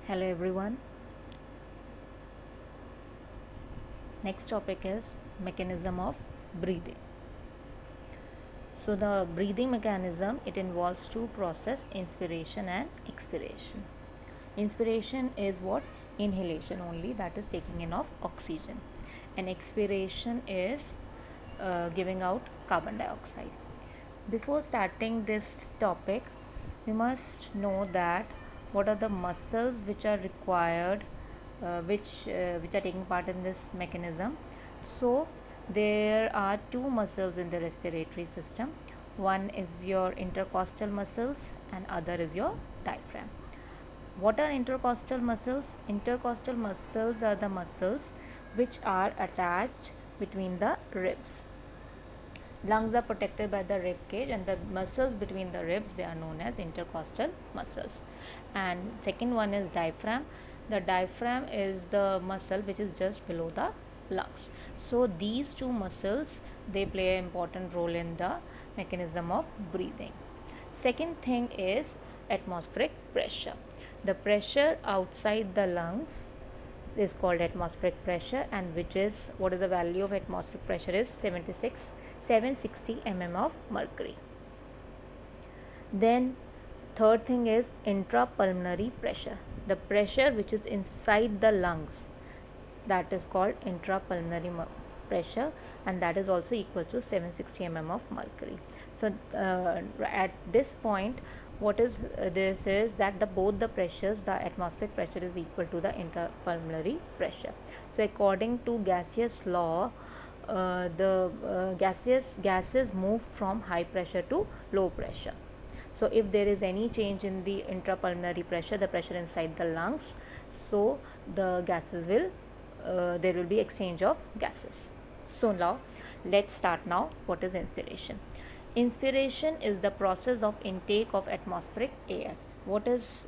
Hello everyone. Next topic is mechanism of breathing. So the breathing mechanism, it involves two process, inspiration and expiration. Inspiration is what? Inhalation only, that is taking in of oxygen, and expiration is giving out carbon dioxide. Before starting this topic, we must know that what are the muscles which are required, which are taking part in this mechanism. So there are two muscles in the respiratory system. One is your intercostal muscles and other is your diaphragm. What are intercostal muscles? Intercostal muscles are the muscles which are attached between the ribs. Lungs are protected by the rib cage, and the muscles between the ribs, they are known as intercostal muscles. And second one is diaphragm. The diaphragm is the muscle which is just below the lungs. So these two muscles, they play an important role in the mechanism of breathing. Second thing is atmospheric pressure. The pressure outside the lungs is called atmospheric pressure, and which is, what is the value of atmospheric pressure is 760 mm of mercury. Then third thing is intrapulmonary pressure. The pressure which is inside the lungs, that is called intrapulmonary pressure, and that is also equal to 760 mm of mercury. So at this point, what is this is that both the pressures, the atmospheric pressure is equal to the interpulmonary pressure. So according to gaseous law, the gases move from high pressure to low pressure. So if there is any change in the intrapulmonary pressure, the pressure inside the lungs, so the gases will there will be exchange of gases. So now let's start now. What is inspiration? Inspiration is the process of intake of atmospheric air. What is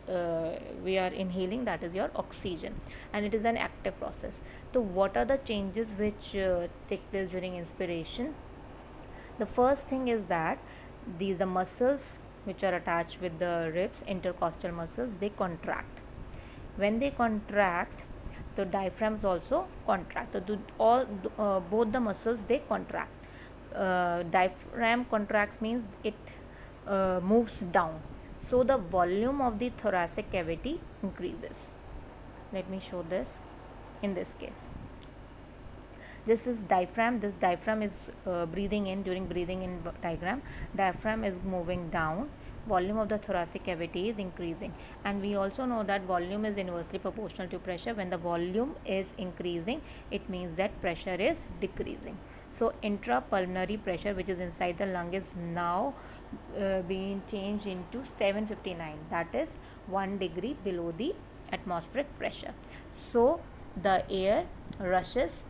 we are inhaling? That is your oxygen, and it is an active process. So what are the changes which take place during inspiration? The first thing is that the muscles which are attached with the ribs, intercostal muscles, they contract. When they contract, the diaphragms also contract. Both the muscles, they contract. Diaphragm contracts means it moves down, so the volume of the thoracic cavity increases. Let me show this. In this case, this is diaphragm. This diaphragm is breathing in. During breathing in diaphragm is moving down. Volume of the thoracic cavity is increasing, and we also know that volume is inversely proportional to pressure. When the volume is increasing, it means that pressure is decreasing. So intrapulmonary pressure, which is inside the lung, is now being changed into 759, that is 1 degree below the atmospheric pressure. So the air rushes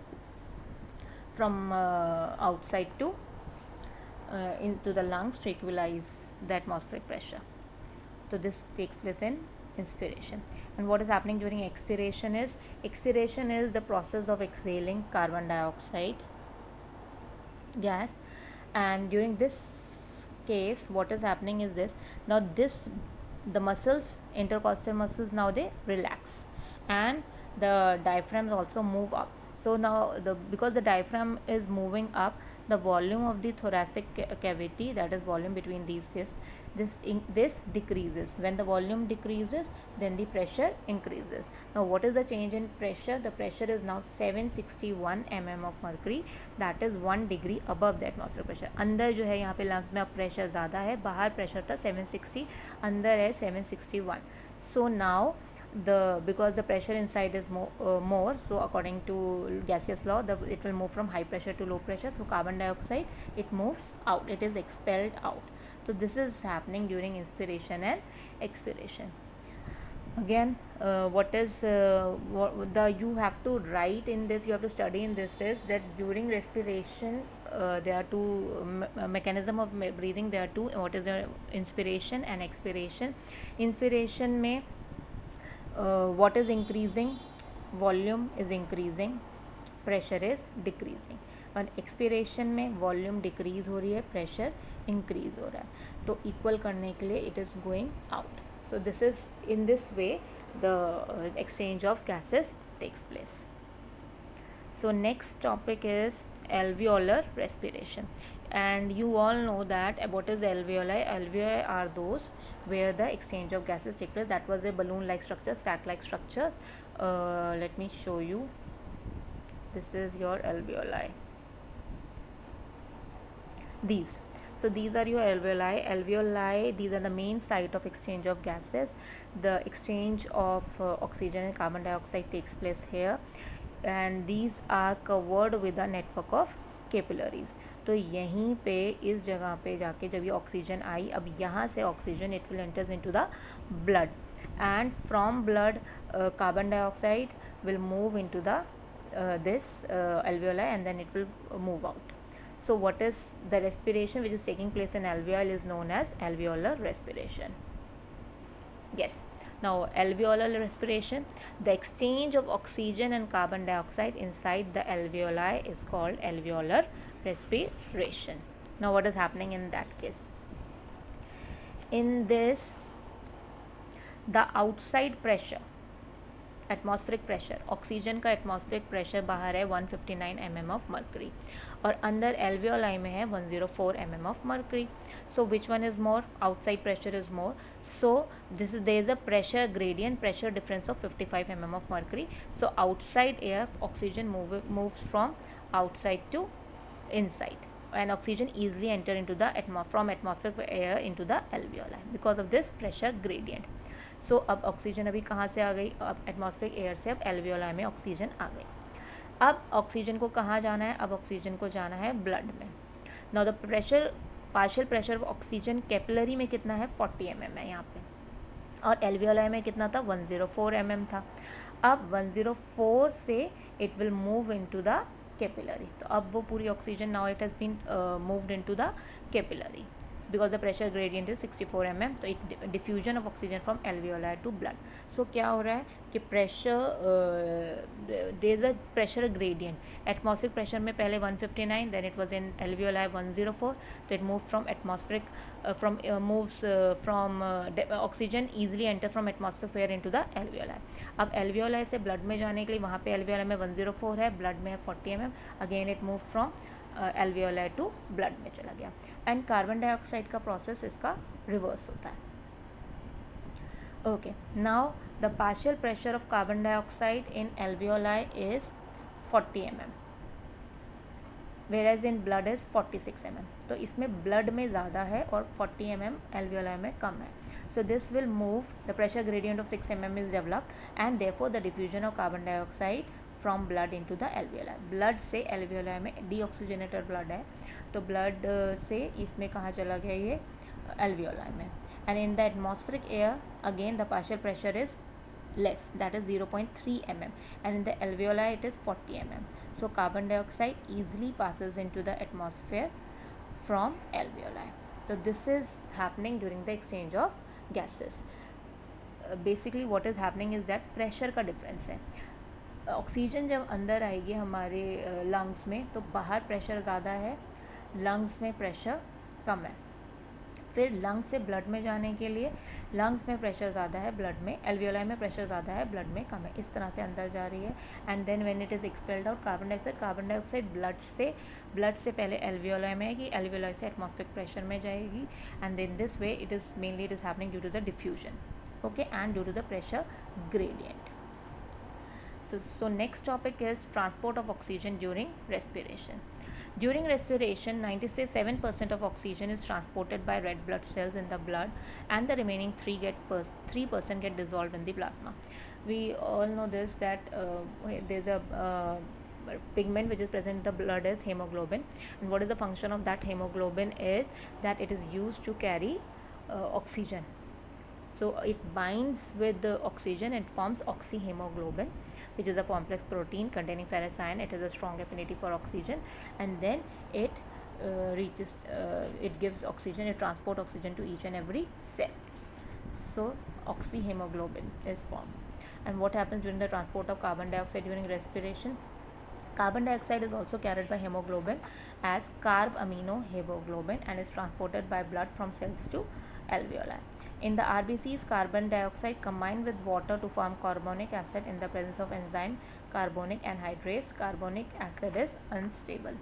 from outside to into the lungs to equalize the atmospheric pressure. So this takes place in inspiration. And what is happening during expiration is the process of exhaling carbon dioxide gas. And during this case, what is happening is this. Now the muscles, intercostal muscles, now they relax, and the diaphragms also move up. So now because the diaphragm is moving up, the volume of the thoracic cavity, that is volume between these this decreases. When the volume decreases, then the pressure increases. Now what is the change in pressure? The pressure is now 761 mm of mercury, that is 1 degree above the atmospheric pressure. अंदर जो है यहाँ पे lungs में अब pressure ज़्यादा है, बाहर प्रेशर था 760, अंदर है 761. So now because the pressure inside is more, so according to gaseous law, it will move from high pressure to low pressure. So carbon dioxide, it moves out, it is expelled out. So this is happening during inspiration and expiration. Again, you have to write in this, you have to study in this, is that during respiration there are two mechanism of breathing. There are two. What is the inspiration and expiration? Inspiration may what is increasing? Volume is increasing, pressure is decreasing. और expiration में volume decrease हो रही है, pressure increase हो रहा है. तो equal करने के लिए it is going out. So this is, in this way, the exchange of gases takes place. So next topic is alveolar respiration, and you all know that what is alveoli. Alveoli are those where the exchange of gases take place. That was a balloon like structure, sac like structure. Let me show you. This is your alveoli. These, so these are your alveoli. These are the main site of exchange of gases. The exchange of oxygen and carbon dioxide takes place here, and these are covered with a network of capillaries. तो यहीं पे इस जगह पे जाके जब ये oxygen आई, अब यहाँ से oxygen it will enters into the blood, and from blood carbon dioxide will move into the this alveoli, and then it will move out. So what is the respiration which is taking place in alveoli is known as alveolar respiration. Yes, now alveolar respiration, the exchange of oxygen and carbon dioxide inside the alveoli is called alveolar respiration. Now what is happening in that case? In this, the outside pressure, atmospheric pressure, oxygen का atmospheric pressure बाहर है 159 mm of mercury, और अंदर alveoli में है 104 mm of mercury. So which one is more? Outside pressure is more. So this is there is a pressure gradient, pressure difference of 55 mm of mercury. So outside air oxygen moves from outside to inside, and oxygen easily enter into the from atmospheric air into the alveoli because of this pressure gradient. So अब oxygen अभी कहाँ से आ गई? अब atmospheric air से अब alveoli में oxygen आ गई. अब ऑक्सीजन को कहाँ जाना है? अब ऑक्सीजन को जाना है ब्लड में. Now the pressure, partial pressure of oxygen capillary में कितना है? 40 mm है यहाँ पे, और एल्वियोलाई में कितना था? 104 mm था. अब 104 से it will move into the capillary. तो अब वो पूरी oxygen, now it has been moved into the capillary because the pressure gradient is 64 mm. तो it diffusion of oxygen from alveoli to blood. So क्या हो रहा है कि pressure there is a pressure gradient. Atmospheric pressure में पहले 159, then it was in alveoli 104. तो it moves from atmospheric oxygen easily enter from atmospheric air into the alveoli. अब alveoli से blood में जाने के लिए वहाँ पे alveoli में 104 है, blood में है 40 mm. Again it moved from alveoli to blood में चला गया. एंड कार्बन डाइऑक्साइड का प्रोसेस इसका रिवर्स होता है. Okay, now the partial pressure of carbon dioxide in alveoli is 40 mm, whereas in blood is 46 mm. तो इसमें ब्लड में ज़्यादा है और 40 mm एल्वियोलाई में कम है. So this will move, the pressure gradient of 6 mm is developed, and therefore the diffusion of carbon dioxide from blood into the alveoli. blood से alveoli में deoxygenated blood है, तो blood से इसमें कहाँ चला गया? ये alveoli में. and in the atmospheric air again the partial pressure is less, that is 0.3 mm, and in the alveoli it is 40 mm. So carbon dioxide easily passes into the atmosphere from alveoli. So this is happening during the exchange of gases. Basically what is happening is that pressure का difference है. Oxygen जब अंदर आएगी हमारे lungs में तो बाहर pressure ज़्यादा है, लंग्स में प्रेशर कम है. फिर लंग्स से ब्लड में जाने के लिए लंग्स में प्रेशर ज़्यादा है, ब्लड में, एल्वियोलाई में प्रेशर ज़्यादा है, ब्लड में कम है. इस तरह से अंदर जा रही है. And then when it is expelled out carbon dioxide blood से पहले एल्वियोलाई में आएगी, एल्वियोलाई से एटमॉस्फेरिक प्रेशर में जाएगी. And in this way it is happening due to the diffusion, okay, and due to the pressure gradient. So next topic is transport of oxygen during respiration. During respiration, 97% of oxygen is transported by red blood cells in the blood, and the remaining 3% get dissolved in the plasma. We all know this, that there's a pigment which is present in the blood is hemoglobin, and what is the function of that hemoglobin is that it is used to carry oxygen. So it binds with the oxygen and forms oxyhemoglobin, which is a complex protein containing ferrous ion. It has a strong affinity for oxygen, and then it it gives oxygen, it transports oxygen to each and every cell. So oxyhemoglobin is formed. And what happens during the transport of carbon dioxide during respiration? Carbon dioxide is also carried by hemoglobin as carb amino hemoglobin and is transported by blood from cells to alveoli. In the RBCs, carbon dioxide combined with water to form carbonic acid in the presence of enzyme carbonic anhydrase. Carbonic acid is unstable.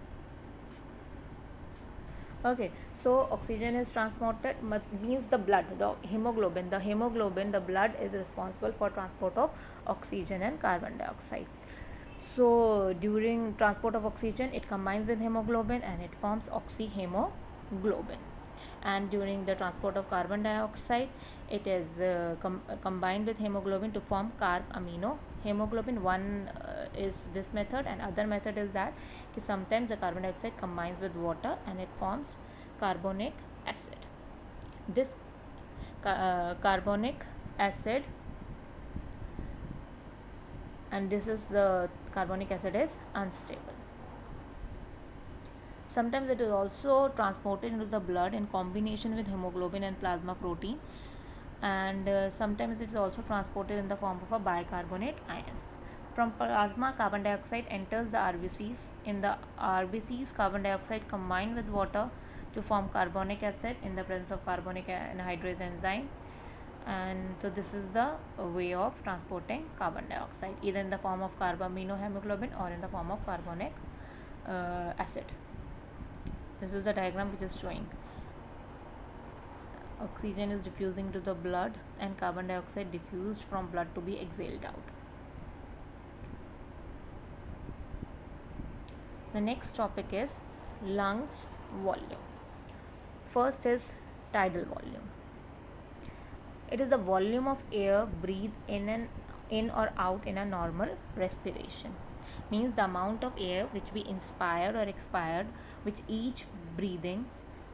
Okay, so oxygen is transported, means the blood, the hemoglobin, the blood is responsible for transport of oxygen and carbon dioxide. So during transport of oxygen, it combines with hemoglobin and it forms oxyhemoglobin. And during the transport of carbon dioxide, it is combined with hemoglobin to form carb amino hemoglobin. One is this method, and other method is that sometimes the carbon dioxide combines with water and it forms carbonic acid. This carbonic acid, and this is the carbonic acid is unstable. Sometimes it is also transported into the blood in combination with hemoglobin and plasma protein, and sometimes it is also transported in the form of a bicarbonate ions. From plasma, carbon dioxide enters the RBCs. In the RBCs, carbon dioxide combined with water to form carbonic acid in the presence of carbonic anhydrase enzyme. And so this is the way of transporting carbon dioxide, either in the form of carbaminohemoglobin or in the form of carbonic acid. This is the diagram which is showing oxygen is diffusing to the blood and carbon dioxide diffused from blood to be exhaled out. The next topic is lungs volume. First is tidal volume. It is the volume of air breathed in or out in a normal respiration. Means the amount of air which we inspired or expired which each breathing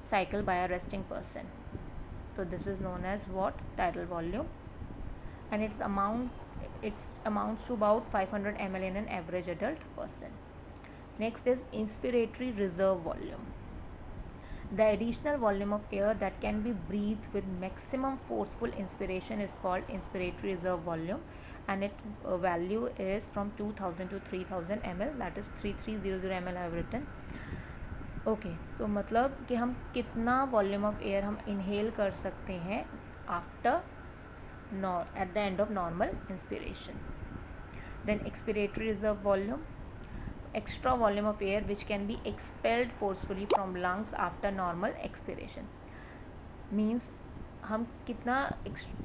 cycle by a resting person. So this is known as what? Tidal volume, and its amounts to about 500 ml in an average adult person. Next is inspiratory reserve volume. The additional volume of air that can be breathed with maximum forceful inspiration is called inspiratory reserve volume, and its value is from 2000 to 3000 ml, that is 3300 ml I have written. Okay, तो मतलब कि हम कितना volume of air हम inhale कर सकते हैं after at the end of normal inspiration. Then expiratory reserve volume, extra volume of air which can be expelled forcefully from lungs after normal expiration. Means हम कितना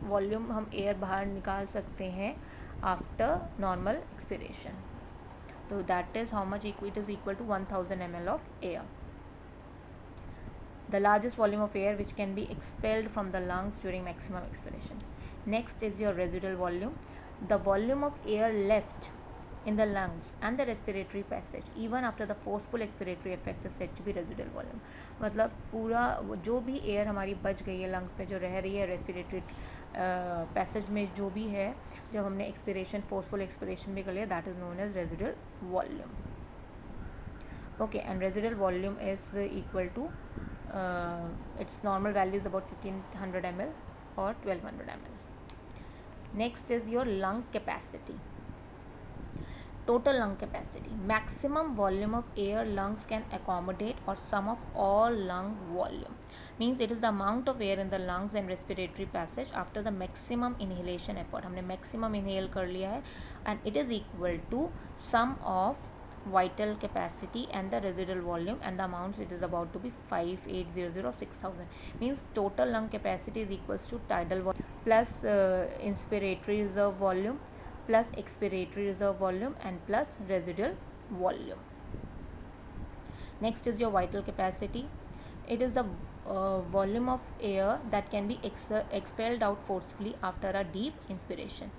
वॉल्यूम हम air बाहर निकाल सकते हैं after normal expiration. So that is how much it is equal to 1000 ml of air. The largest volume of air which can be expelled from the lungs during maximum expiration. Next is your residual volume. The volume of air left in the lungs and the respiratory passage even after the forceful expiratory effect is said to be residual volume. मतलब पूरा जो भी air हमारी बच गई है lungs में, जो रह रही है रेस्पिरेटरी पैसेज में, जो भी है जब हमने एक्सपिरेशन फोर्सफुल एक्सपिरेशन भी कर लिया, that is known as residual volume. Okay, and residual volume is equal to its normal value is about 1500 ml or 1200 ml. Next is your lung capacity. Total lung capacity, maximum volume of air lungs can accommodate or sum of all lung volume. Means it is the amount of air in the lungs and respiratory passage after the maximum inhalation effort. हमने maximum inhale कर लिया है, and it is equal to sum of vital capacity and the residual volume, and the amounts it is about to be 5800 6000. Means total lung capacity is equals to tidal volume plus inspiratory reserve volume plus expiratory reserve volume and plus residual volume. Next is your vital capacity. It is the volume of air that can be expelled out forcefully after a deep inspiration,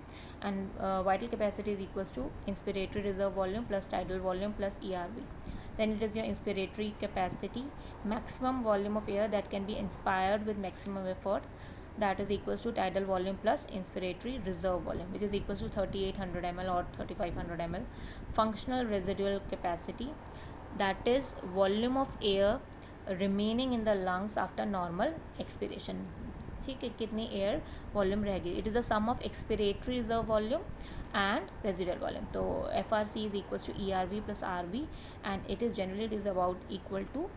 and vital capacity is equals to inspiratory reserve volume plus tidal volume plus ERV. Then it is your inspiratory capacity, maximum volume of air that can be inspired with maximum effort, that is equals to tidal volume plus inspiratory reserve volume, which is equals to 3800 ml or 3500 ml. Functional residual capacity, that is volume of air remaining in the lungs after normal expiration. ठीक है, कितनी air volume रह गई. It is the sum of expiratory reserve volume and residual volume. तो FRC is equals to ERV plus RV, and it is generally it is about equal to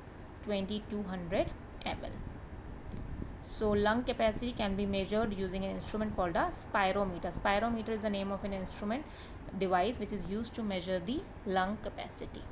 2200 ml. So lung capacity can be measured using an instrument called a spirometer. Spirometer is the name of an instrument device which is used to measure the lung capacity.